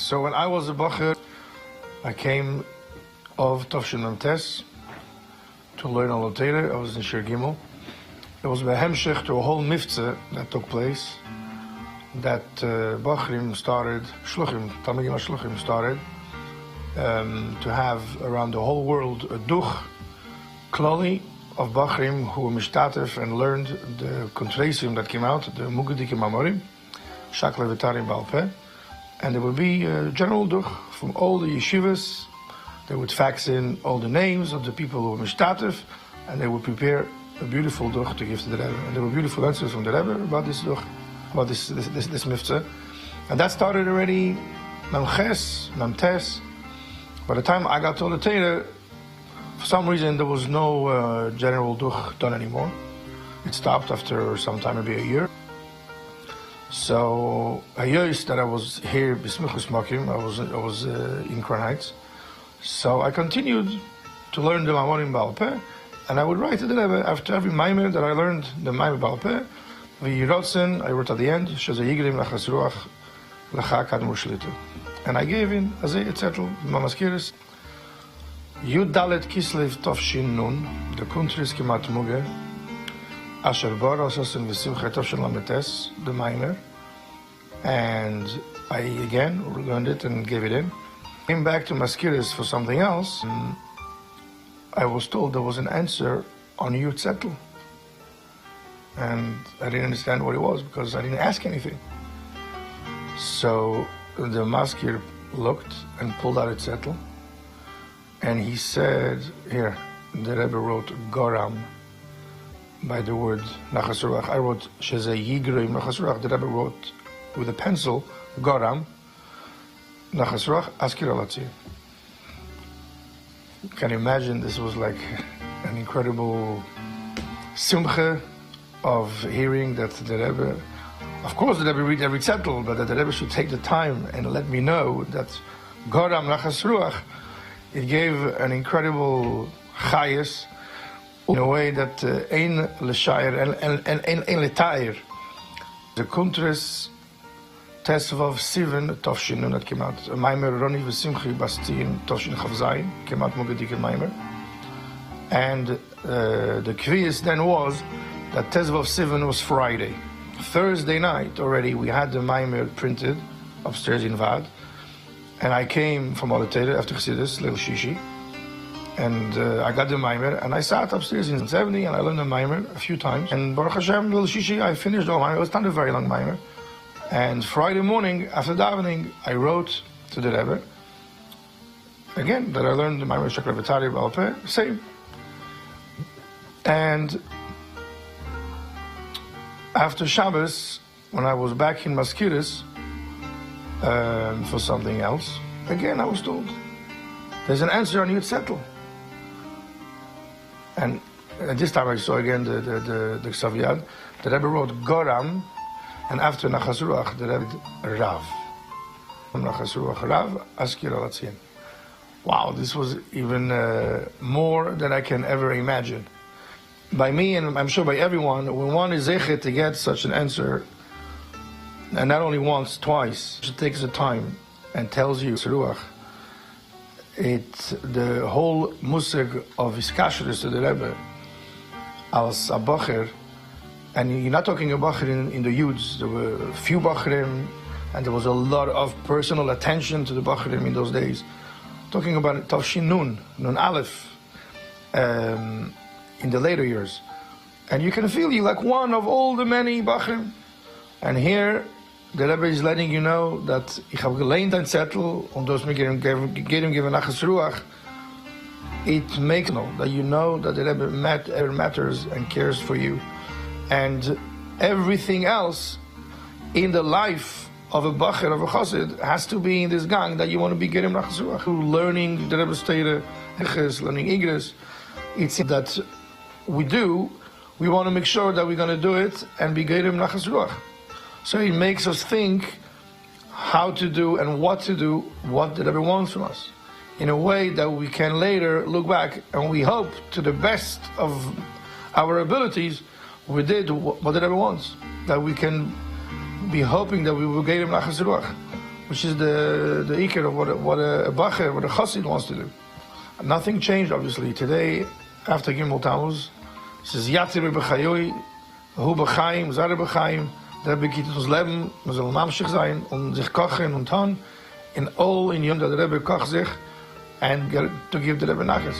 So when I was a bacher, I came of Tofshin Memtes to learn all the Torah. I was in Shir Gimel. It was behemshech to a whole miftzeh that took place, that Bachrim started, Shluchim, Talmidim HaShluchim started, to have around the whole world a duch, klali, of Bachrim who were mishtatef and learned the Kondres that came out, the Mugadikim Mamorim Bal Peh, and there would be a general duch from all the yeshivas. They would fax in all the names of the people who were mishtatef, and they would prepare a beautiful duch to give to the Rebbe. And there were beautiful answers from the Rebbe about this duch, about this miftzeh. And that started already Memches, Memtes. By the time I got to the Torah, for some reason there was no general duch done anymore. It stopped after some time, maybe a year. So a year that I was here, Bismichus Makim, I was in Crown Heights. So I continued to learn the Mamorim Bal Peh, and I would write to the Rebbe after every maimer that I learned the Mamorim Bal Peh. I wrote at the end, Goram Nachas Ruach Rav Rav, and I gave in etc. Mamaskiris. Yud Dalet Kislev Tofshin Nun, the Kondres Kemat Muge, Asher Bar Asasin V'Simcha Tofshin Lametes, the maimer, and I again learned it and gave it in. Came back to Maskiris for something else. I was told there was an answer on Yud Zettel, and I didn't understand what it was because I didn't ask anything. So the Maskir looked and pulled out a Zettel, and he said, here, the Rebbe wrote Goram by the word Nachas Ruach. I wrote Sheze Yigroim Nachas Ruach. The Rebbe wrote with a pencil Goram Nachas Ruach Askir. You can imagine this was like an incredible simcha of hearing that the Rebbe, of course the Rebbe read every zettel, but that the Rebbe should take the time and let me know that Goram Nachas Ruach, it gave an incredible chayes in a way that ein l'shayr and ein l'tayr. The Kondres Tesvav Sivan Tofshin Nun that came out. Maimer Roni V'Simchi Bastin Tofshin Chavzayin came out Mugadik and Maimer. And the quiz then was that Tesvav Sivan was Friday. Thursday night already we had the Maimer printed upstairs in Vad. And I came from all the Torah after Chassidus, Lil Shishi. And I got the Maimer and I sat upstairs in 70 and I learned the Maimer a few times. And Baruch Hashem, Lil Shishi, I finished the Maimer. It was not a very long Maimer. And Friday morning, after davening, I wrote to the Rebbe, again, that I learned the Mamorim Bal Peh, same. And after Shabbos, when I was back in Maskiris for something else, again I was told, there's an answer on Yud Zettel. And this time I saw again the Ksaviyad. The Rebbe wrote Goram, and after Nachas Ruach, the Rebbe Rav. Nachas Ruach Rav, Askir. Wow, this was even more than I can ever imagine. By me, and I'm sure by everyone, when one is Zoche to get such an answer, and not only once, twice, it takes the time and tells you, Ruach, the whole musig of Iskashris to the Rebbe, als a Bacher. And you're not talking about Bachrim in the Yuds. There were a few Bachrim, and there was a lot of personal attention to the Bachrim in those days. Talking about Tavshin Nun Aleph, in the later years. And you can feel you like one of all the many Bachrim. And here, the Rebbe is letting you know that ich habe geleint ein Zettel, und das mir geben Nachas Ruach. It makes that you know that the Rebbe matters and cares for you. And everything else in the life of a Bacher, of a Chassid, has to be in this gang that you want to be Goram Nachas Ruach. Learning the Rebbe's Torah, learning Igros. It's that we want to make sure that we're going to do it and be Goram Nachas Ruach. So it makes us think how to do and what to do, what the Rebbe wants from us, in a way that we can later look back and we hope to the best of our abilities we did what the Rebbe wants, that we can be hoping that we will Goram Nachas Ruach. which is the ikar of what a bacher, what a chassid wants to do. Nothing changed, obviously. Today, after Gimel Tammuz, it says Yatzir b'chayoy, hu b'chaim, zare b'chaim. Der Rebbe gibt uns Leben, man soll mamshich sein und sich kochen und tun in all in Yom der Rebbe kocht sich and to give the Rebbe Nachas.